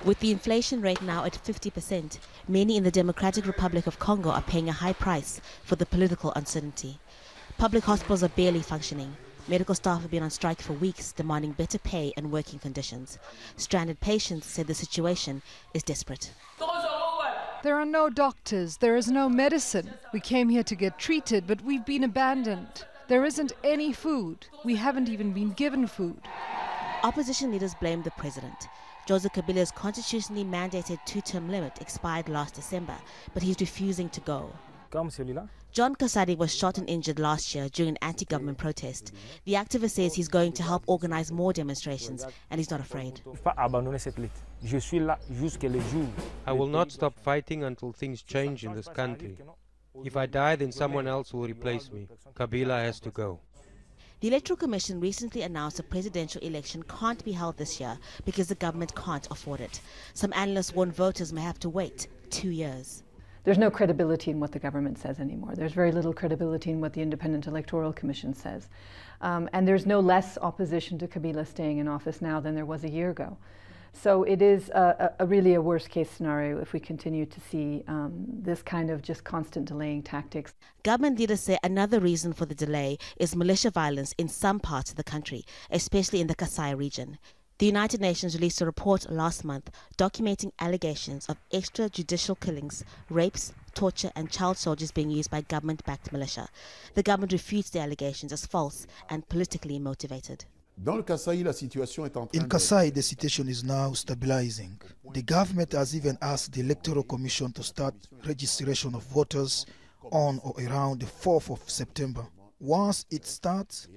With the inflation rate now at 50%, many in the Democratic Republic of Congo are paying a high price for the political uncertainty. Public hospitals are barely functioning. Medical staff have been on strike for weeks, demanding better pay and working conditions. Stranded patients said the situation is desperate. There are no doctors, there is no medicine. We came here to get treated, but we've been abandoned. There isn't any food. We haven't even been given food. Opposition leaders blamed the president. Joseph Kabila's constitutionally mandated two-term limit expired last December, but he's refusing to go. John Kasadi was shot and injured last year during an anti-government protest. The activist says he's going to help organize more demonstrations, and he's not afraid. I will not stop fighting until things change in this country. If I die, then someone else will replace me. Kabila has to go. The Electoral Commission recently announced a presidential election can't be held this year because the government can't afford it. Some analysts warn voters may have to wait 2 years. There's no credibility in what the government says anymore. There's very little credibility in what the Independent Electoral Commission says. And there's no less opposition to Kabila staying in office now than there was a year ago. So it is really a worst-case scenario if we continue to see this kind of just constant delaying tactics. Government leaders say another reason for the delay is militia violence in some parts of the country, especially in the Kasai region. The United Nations released a report last month documenting allegations of extrajudicial killings, rapes, torture and child soldiers being used by government-backed militia. The government refutes the allegations as false and politically motivated. In Kasai, the situation is now stabilizing. The government has even asked the Electoral Commission to start registration of voters on or around the 4th of September. Once it starts,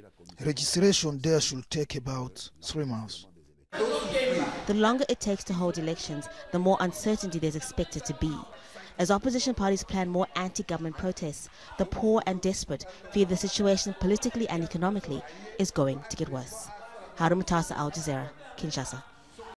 registration there should take about 3 months. The longer it takes to hold elections, the more uncertainty there's expected to be. As opposition parties plan more anti-government protests, the poor and desperate fear the situation politically and economically is going to get worse. Haru, Mutasa, Jazeera, Kinshasa.